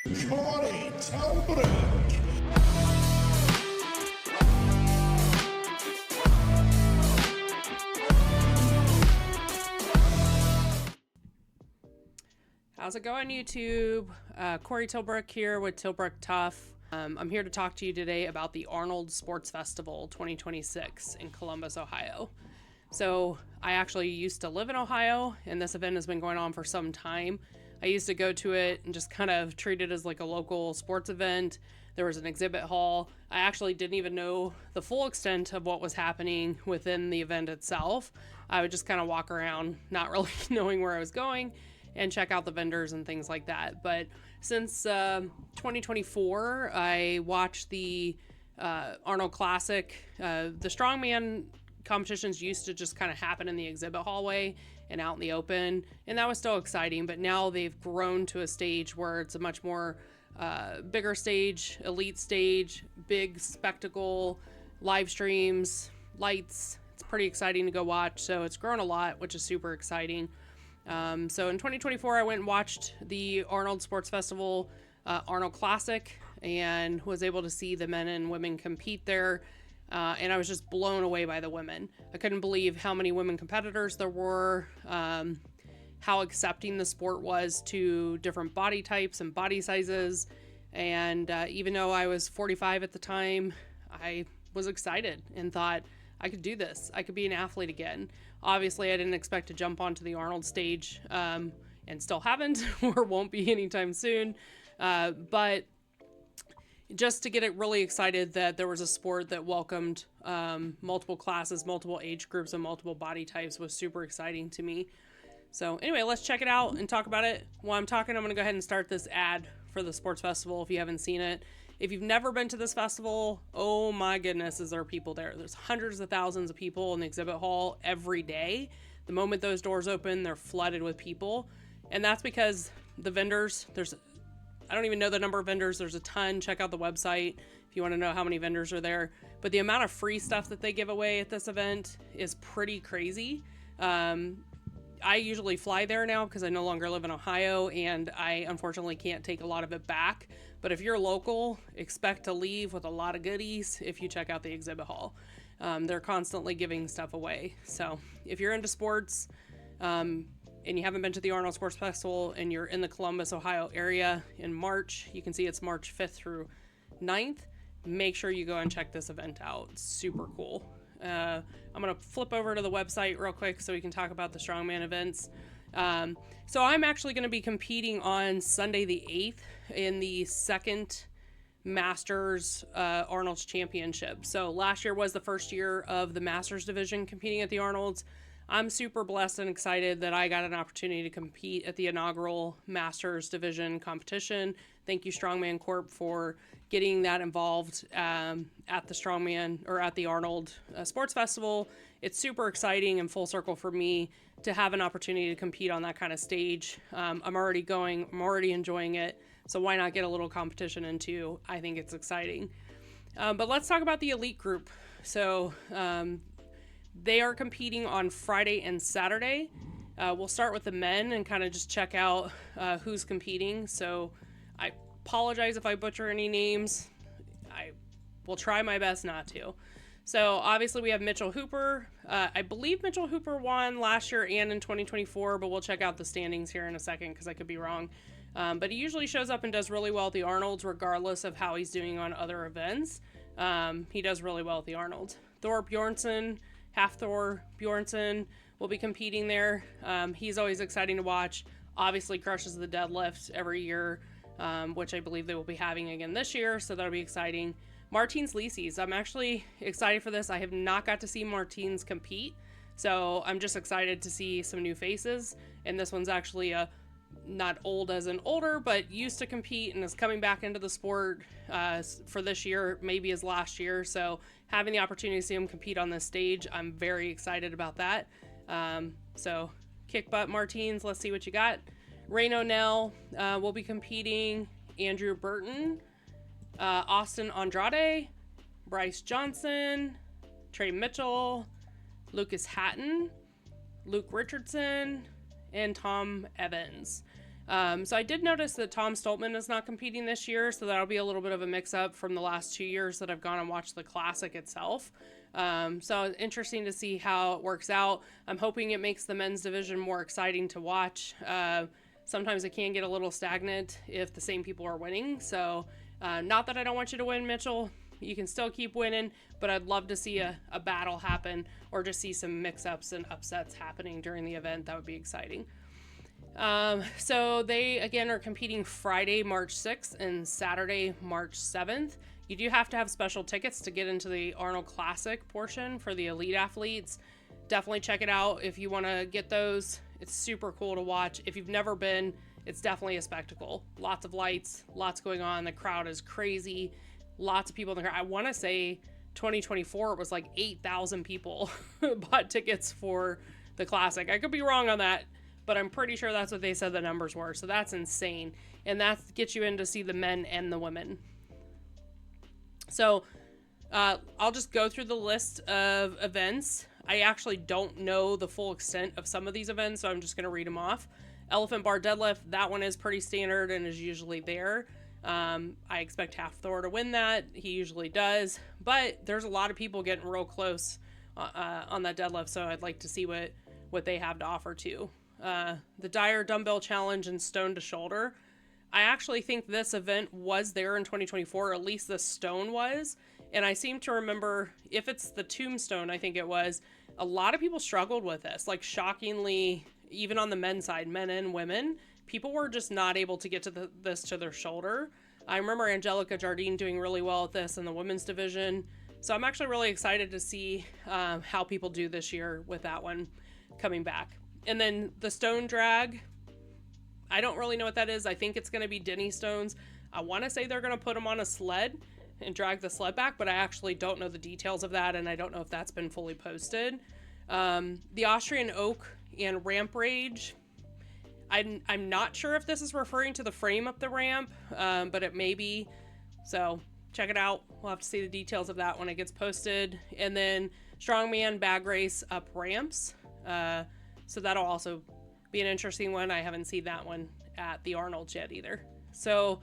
Johnny Talbot. How's it going, YouTube? Corey Tilbrook here with Tilbrook Tough. I'm here to talk to you today about the Arnold Sports Festival 2026 in Columbus, Ohio. So I actually used to live in Ohio, and this event has been going on for some time. I used to go to it and just kind of treat it as like a local sports event. There was an exhibit hall. I actually didn't even know the full extent of what was happening within the event itself. I would just kind of walk around, not really knowing where I was going, and check out the vendors and things like that. But since 2024, I watched the Arnold Classic. The Strongman competitions used to just kind of happen in the exhibit hallway and out in the open, and that was still exciting. But now they've grown to a stage where it's a much more bigger stage, elite stage, big spectacle, live streams, lights. It's pretty exciting to go watch. So it's grown a lot, which is super exciting. So in 2024, I went and watched the Arnold Sports Festival, Arnold Classic, and was able to see the men and women compete there. And I was just blown away by the women. I couldn't believe how many women competitors there were, how accepting the sport was to different body types and body sizes. And even though I was 45 at the time, I was excited and thought I could do this. I could be an athlete again. Obviously, I didn't expect to jump onto the Arnold stage, and still haven't or won't be anytime soon. But just to get it really excited that there was a sport that welcomed multiple classes, multiple age groups, and multiple body types was super exciting to me. So anyway, let's check it out and talk about it. While I'm talking, I'm going to go ahead and start this ad for the sports festival if you haven't seen it. If you've never been to this festival, oh my goodness, is there people there. There's hundreds of thousands of people in the exhibit hall every day. The moment those doors open, they're flooded with people. And that's because the vendors, I don't even know the number of vendors. There's a ton. Check out the website if you want to know how many vendors are there. But the amount of free stuff that they give away at this event is pretty crazy. I usually fly there now because I no longer live in Ohio, and I unfortunately can't take a lot of it back. But if you're local, expect to leave with a lot of goodies if you check out the exhibit hall. They're constantly giving stuff away. So if you're into sports and you haven't been to the Arnold Sports Festival and you're in the Columbus, Ohio area in March, you can see it's March 5th through 9th. Make sure you go and check this event out. It's super cool. I'm going to flip over to the website real quick so we can talk about the Strongman events. So I'm actually going to be competing on Sunday the 8th in the second Masters Arnold's Championship. So last year was the first year of the Masters division competing at the Arnolds. I'm super blessed and excited that I got an opportunity to compete at the inaugural Masters division competition. Thank you, Strongman Corp, for getting that involved at the Strongman or at the Arnold Sports Festival. It's super exciting and full circle for me to have an opportunity to compete on that kind of stage. I'm already enjoying it. So why not get a little competition in too? I think it's exciting. But let's talk about the elite group. So they are competing on Friday and Saturday. We'll start with the men and kind of just check out who's competing. So I apologize if I butcher any names. I will try my best not to. So obviously we have Mitchell Hooper. I believe Mitchell Hooper won last year and in 2024, but we'll check out the standings here in a second because I could be wrong. But he usually shows up and does really well at the Arnolds regardless of how he's doing on other events. He does really well at the Arnolds. Thor Bjornsson, half Thor Bjornsson, will be competing there. He's always exciting to watch. Obviously crushes the deadlift every year, which I believe they will be having again this year, so that'll be exciting. Martins Lises, I'm actually excited for this. I have not got to see Martins compete, so I'm just excited to see some new faces. And this one's actually not old as in older, but used to compete and is coming back into the sport for this year, maybe his last year. So having the opportunity to see him compete on this stage, I'm very excited about that. So kick butt, Martins. Let's see what you got. Rain O'Neill will be competing. Andrew Burton, Austin Andrade, Bryce Johnson, Trey Mitchell, Lucas Hatton, Luke Richardson, and Tom Evans. So I did notice that Tom Stoltman is not competing this year, so that'll be a little bit of a mix-up from the last 2 years that I've gone and watched the Classic itself. So it's interesting to see how it works out. I'm hoping it makes the men's division more exciting to watch. Sometimes it can get a little stagnant if the same people are winning. So not that I don't want you to win, Mitchell. You can still keep winning, but I'd love to see a battle happen or just see some mix-ups and upsets happening during the event. That would be exciting. So they, again, are competing Friday, March 6th and Saturday, March 7th. You do have to have special tickets to get into the Arnold Classic portion for the elite athletes. Definitely check it out if you want to get those. It's super cool to watch. If you've never been, it's definitely a spectacle. Lots of lights, lots going on. The crowd is crazy. Lots of people in the crowd. I want to say 2024, it was like 8,000 people bought tickets for the Classic. I could be wrong on that, but I'm pretty sure that's what they said the numbers were. So that's insane. And that gets you in to see the men and the women. So I'll just go through the list of events. I actually don't know the full extent of some of these events, so I'm just going to read them off. Elephant bar deadlift, that one is pretty standard and is usually there. I expect Half Thor to win that. He usually does. But there's a lot of people getting real close on that deadlift, so I'd like to see what they have to offer too. The Dyer Dumbbell Challenge and Stone to Shoulder. I actually think this event was there in 2024, or at least the stone was. And I seem to remember, if it's the tombstone, I think it was, a lot of people struggled with this. Like, shockingly, even on the men's side, men and women, people were just not able to get to this to their shoulder. I remember Angelica Jardine doing really well at this in the women's division. So I'm actually really excited to see how people do this year with that one coming back. And then the stone drag, I don't really know what that is. I think it's going to be Denny stones. I want to say they're going to put them on a sled and drag the sled back, but I actually don't know the details of that, and I don't know if that's been fully posted. The Austrian Oak and Ramp Rage, I'm not sure if this is referring to the frame up the ramp, but it may be. So check it out. We'll have to see the details of that when it gets posted. And then Strongman Bag Race up ramps. So that'll also be an interesting one. I haven't seen that one at the Arnold yet either. So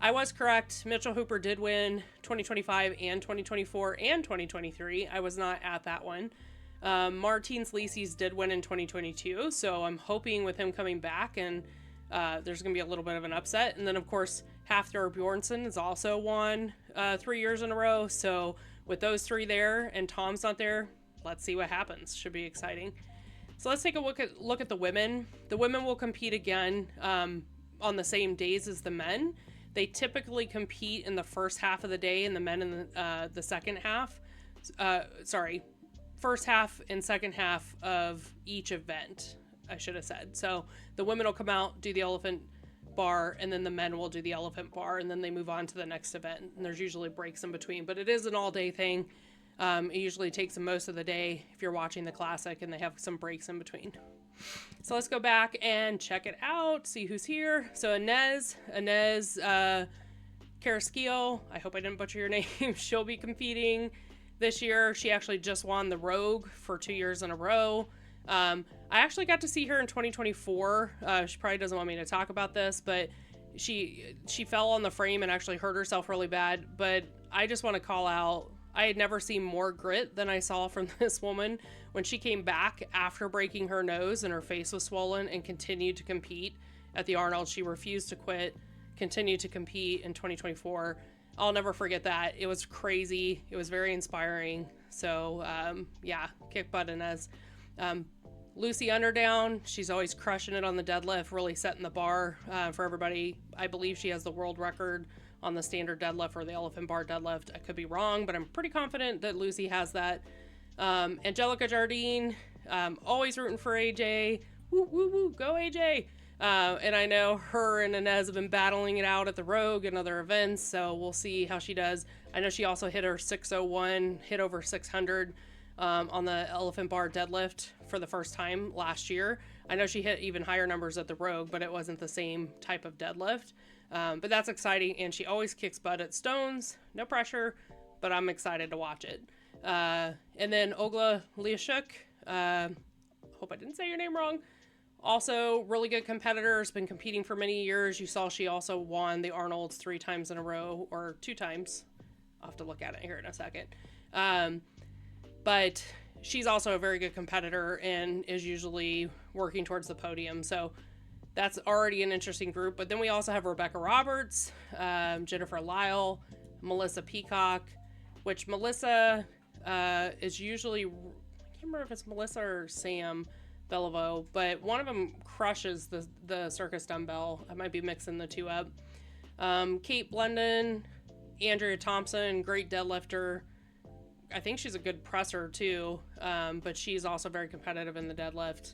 I was correct. Mitchell Hooper did win 2025 and 2024 and 2023. I was not at that one. Martins Lisi's did win in 2022, so I'm hoping with him coming back and there's going to be a little bit of an upset. And then, of course, Halfthor Bjornsson has also won 3 years in a row. So with those three there and Tom's not there, let's see what happens. Should be exciting. So let's take a look at the women. The women will compete again on the same days as the men. They typically compete in the first half of the day and the men in the second half. First half and second half of each event, I should have said. So the women will come out, do the elephant bar, and then the men will do the elephant bar, and then they move on to the next event. And there's usually breaks in between, but it is an all-day thing. It usually takes them most of the day if you're watching the Classic, and they have some breaks in between. So let's go back and check it out, see who's here. So Inez Carrasquillo, I hope I didn't butcher your name. She'll be competing this year. She actually just won the Rogue for 2 years in a row. I actually got to see her in 2024. She probably doesn't want me to talk about this, but she fell on the frame and actually hurt herself really bad. But I just want to call out, I had never seen more grit than I saw from this woman. When she came back after breaking her nose and her face was swollen and continued to compete at the Arnold, she refused to quit, continued to compete in 2024. I'll never forget that. It was crazy. It was very inspiring. So, kick butt Inez. Lucy Underdown, she's always crushing it on the deadlift, really setting the bar for everybody. I believe she has the world record on the standard deadlift or the elephant bar deadlift. I could be wrong, but I'm pretty confident that Lucy has that. Angelica Jardine, always rooting for AJ. Woo, woo, woo, go AJ. And I know her and Inez have been battling it out at the Rogue and other events, so we'll see how she does. I know she also hit her 601, hit over 600 on the elephant bar deadlift for the first time last year. I know she hit even higher numbers at the Rogue, but it wasn't the same type of deadlift. But that's exciting, and she always kicks butt at stones. No pressure, but I'm excited to watch it. And then Ogla Liashuk, hope I didn't say your name wrong. Also, really good competitor, has been competing for many years. You saw she also won the Arnolds 3 times in a row, or 2 times. I'll have to look at it here in a second. But she's also a very good competitor and is usually working towards the podium. So that's already an interesting group. But then we also have Rebecca Roberts, Jennifer Lyle, Melissa Peacock, which Melissa is usually, I can't remember if it's Melissa or Sam Beliveau, but one of them crushes the circus dumbbell. I might be mixing the two up. Kate Blunden, Andrea Thompson, great deadlifter. I think she's a good presser too, but she's also very competitive in the deadlift.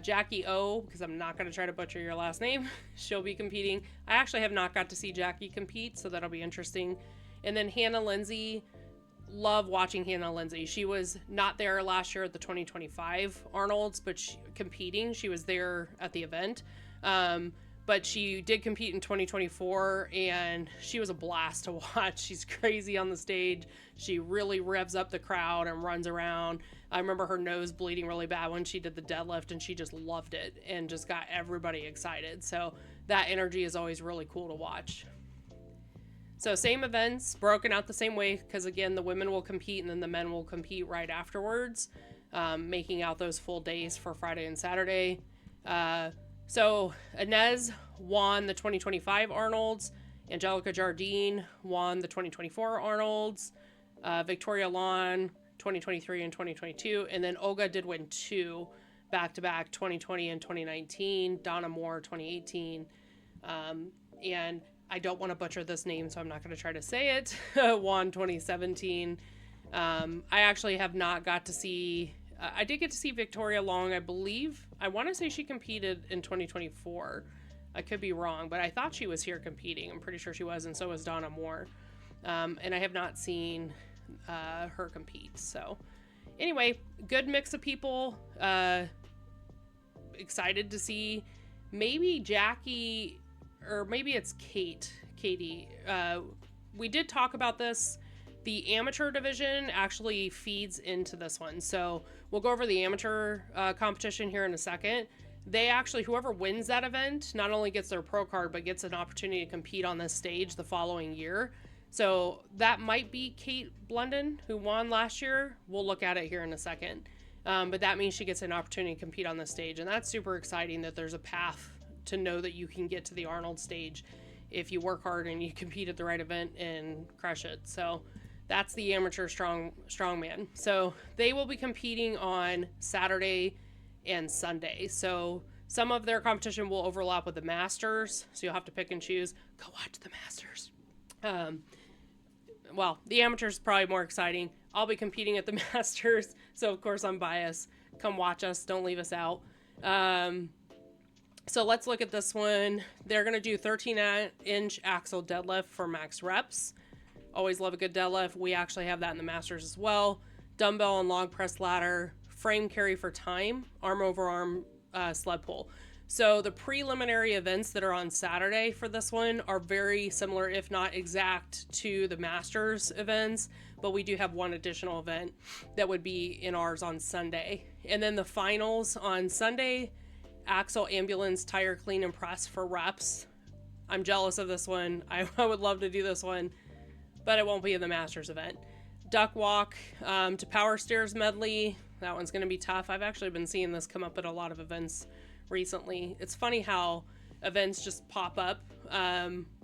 Jackie O, because I'm not going to try to butcher your last name, she'll be competing. I actually have not got to see Jackie compete, so that'll be interesting. And then Hannah Lindsay. Love watching Hannah Lindsay. She was not there last year at the 2025 Arnold's, but competing. She was there at the event. But she did compete in 2024, and she was a blast to watch. She's crazy on the stage. She really revs up the crowd and runs around. I remember her nose bleeding really bad when she did the deadlift, and she just loved it and just got everybody excited. So that energy is always really cool to watch. So same events, broken out the same way, because again, the women will compete and then the men will compete right afterwards, making out those full days for Friday and Saturday. So Inez won the 2025 Arnold's, Angelica Jardine won the 2024 Arnold's, Victoria Lawn 2023 and 2022, and then Olga did win 2 back-to-back, 2020 and 2019, Donna Moore 2018, and I don't want to butcher this name, so I'm not going to try to say it. Won 2017. I actually have not got to see... I did get to see Victoria Long, I believe. I want to say she competed in 2024. I could be wrong, but I thought she was here competing. I'm pretty sure she was, and so was Donna Moore. And I have not seen her compete. So anyway, good mix of people. Excited to see maybe Jackie... or maybe it's Katie. We did talk about this. The amateur division actually feeds into this one. So we'll go over the amateur competition here in a second. They actually, whoever wins that event, not only gets their pro card, but gets an opportunity to compete on this stage the following year. So that might be Kate Blunden, who won last year. We'll look at it here in a second. But that means she gets an opportunity to compete on this stage. And that's super exciting that there's a path to know that you can get to the Arnold stage if you work hard and you compete at the right event and crush it. So that's the amateur strongman. So they will be competing on Saturday and Sunday. So some of their competition will overlap with the Masters. So you'll have to pick and choose. Go watch the Masters. Well, the amateurs is probably more exciting. I'll be competing at the Masters. So of course I'm biased. Come watch us. Don't leave us out. So let's look at this one. They're going to do 13-inch axle deadlift for max reps. Always love a good deadlift. We actually have that in the Masters as well. Dumbbell and log press ladder, frame carry for time, arm over arm sled pull. So the preliminary events that are on Saturday for this one are very similar, if not exact, to the Masters events. But we do have one additional event that would be in ours on Sunday. And then the finals on Sunday, axle, ambulance, tire clean and press for reps. I'm jealous of this one. I would love to do this one, but it won't be in the Masters event. Duck walk to power stairs medley. That one's going to be tough. I've actually been seeing this come up at a lot of events recently. It's funny how events just pop up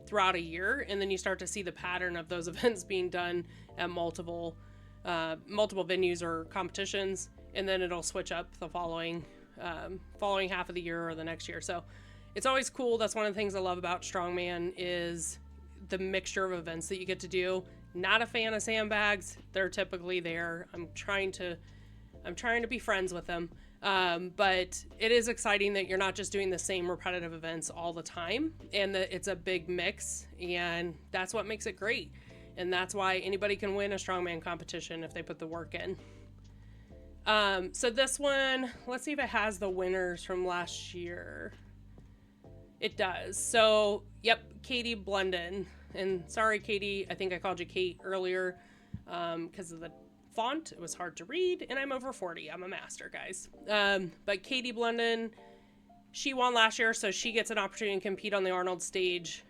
throughout a year, and then you start to see the pattern of those events being done at multiple venues or competitions, and then it'll switch up the following half of the year or the next year. So it's always cool. That's one of the things I love about Strongman is the mixture of events that you get to do. Not a fan of sandbags. They're typically there. I'm trying to be friends with them. But it is exciting that you're not just doing the same repetitive events all the time, and that it's a big mix, and that's what makes it great. And that's why anybody can win a strongman competition if they put the work in. So this one, let's see if it has the winners from last year. It does. So, yep, Katie Blunden. And sorry, Katie, I think I called you Kate earlier because of the font. It was hard to read, and I'm over 40. I'm a master, guys. But Katie Blunden, she won last year, so she gets an opportunity to compete on the Arnold stage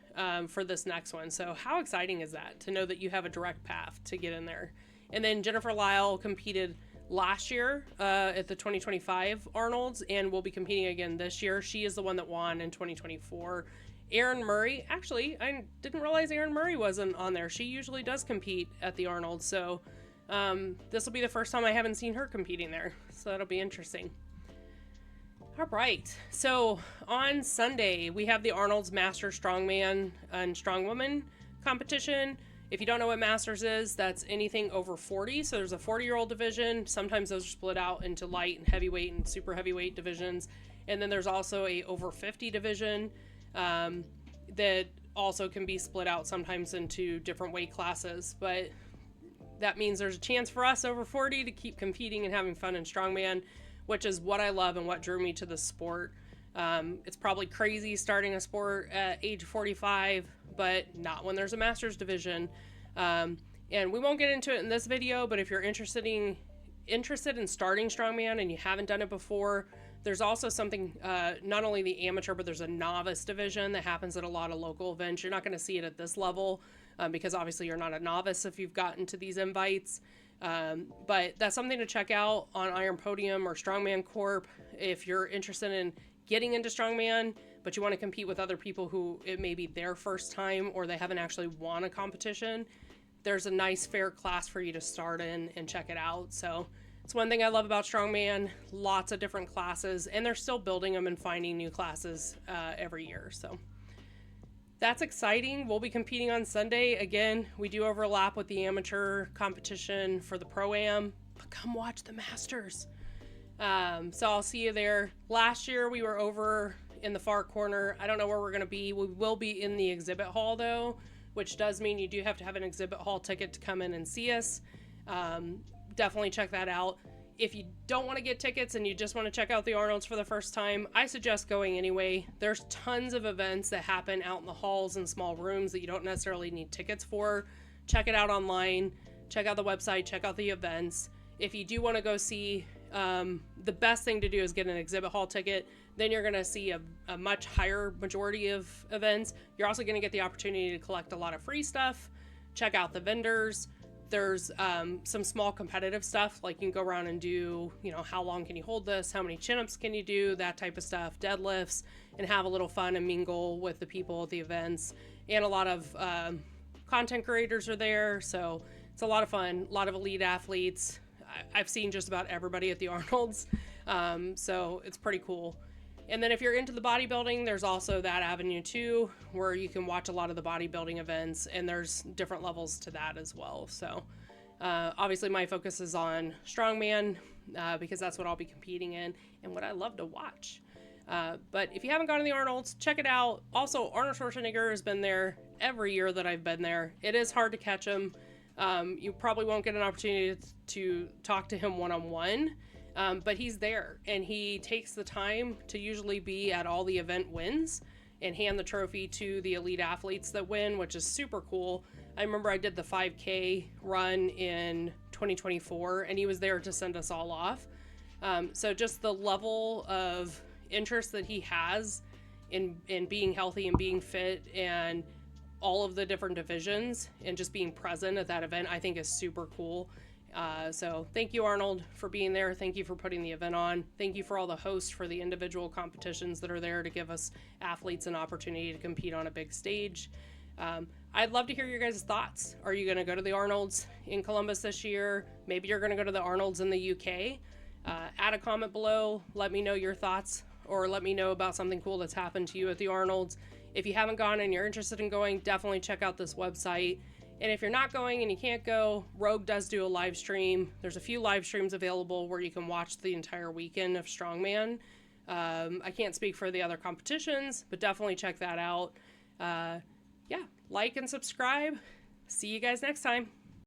for this next one. So how exciting is that to know that you have a direct path to get in there? And then Jennifer Lyle competed last year at the 2025 Arnolds and will be competing again this year. She is the one that won in 2024. Erin Murray, actually, I didn't realize Erin Murray wasn't on there. She usually does compete at the Arnold, so this will be the first time I haven't seen her competing there, so that'll be interesting. All right, so on Sunday, we have the Arnold's Master Strongman and Strongwoman competition. If you don't know what Masters is, that's anything over 40. So there's a 40-year-old division. Sometimes those are split out into light and heavyweight and super heavyweight divisions. And then there's also a over 50 division that also can be split out sometimes into different weight classes. But that means there's a chance for us over 40 to keep competing and having fun in strongman, which is what I love and what drew me to the sport. It's probably crazy starting a sport at age 45, but not when there's a master's division. And we won't get into it in this video, but if you're interested in starting strongman and you haven't done it before, there's also something, not only the amateur, but there's a novice division that happens at a lot of local events. You're not going to see it at this level because obviously you're not a novice if you've gotten to these invites. But that's something to check out on Iron Podium or Strongman Corp if you're interested in getting into strongman, but you want to compete with other people who it may be their first time or they haven't actually won a competition. There's a nice fair class for you to start in and check it out. So it's one thing I love about strongman, lots of different classes, and they're still building them and finding new classes every year. So that's exciting. We'll be competing on Sunday. Again, we do overlap with the amateur competition for the Pro-Am, but come watch the Masters. So I'll see you there. Last year we were over in the far corner. I don't know where we're going to be. We will be in the exhibit hall though, which does mean you do have to have an exhibit hall ticket to come in and see us. Definitely check that out. If you don't want to get tickets and you just want to check out the Arnolds for the first time, I suggest going anyway. There's tons of events that happen out in the halls and small rooms that you don't necessarily need tickets for. Check it out online. Check out the website. Check out the events. If you do want to go see, the best thing to do is get an exhibit hall ticket. Then you're going to see a much higher majority of events. You're also going to get the opportunity to collect a lot of free stuff. Check out the vendors. There's some small competitive stuff, like you can go around and do, how long can you hold this? How many chin-ups can you do? That type of stuff, deadlifts, and have a little fun and mingle with the people at the events. And a lot of content creators are there, so it's a lot of fun. A lot of elite athletes. I've seen just about everybody at the Arnolds, so it's pretty cool. And then if you're into the bodybuilding, there's also that avenue too, where you can watch a lot of the bodybuilding events, and there's different levels to that as well. So obviously my focus is on strongman because that's what I'll be competing in and what I love to watch. But if you haven't gone to the Arnolds, check it out. Also, Arnold Schwarzenegger has been there every year that I've been there. It is hard to catch him. You probably won't get an opportunity to talk to him one-on-one. But he's there, and he takes the time to usually be at all the event wins and hand the trophy to the elite athletes that win, which is super cool. I remember I did the 5K run in 2024, and he was there to send us all off. So just the level of interest that he has in being healthy and being fit and all of the different divisions and just being present at that event, I think is super cool. So thank you, Arnold, for being there. Thank you for putting the event on. Thank you for all the hosts for the individual competitions that are there to give us athletes an opportunity to compete on a big stage. I'd love to hear your guys' thoughts. Are you going to go to the Arnolds in Columbus this year? Maybe you're going to go to the Arnolds in the UK. Add a comment below. Let me know your thoughts, or let me know about something cool that's happened to you at the Arnolds. If you haven't gone and you're interested in going, definitely check out this website. And if you're not going and you can't go, Rogue does do a live stream. There's a few live streams available where you can watch the entire weekend of Strongman. I can't speak for the other competitions, but definitely check that out. Yeah, like and subscribe. See you guys next time.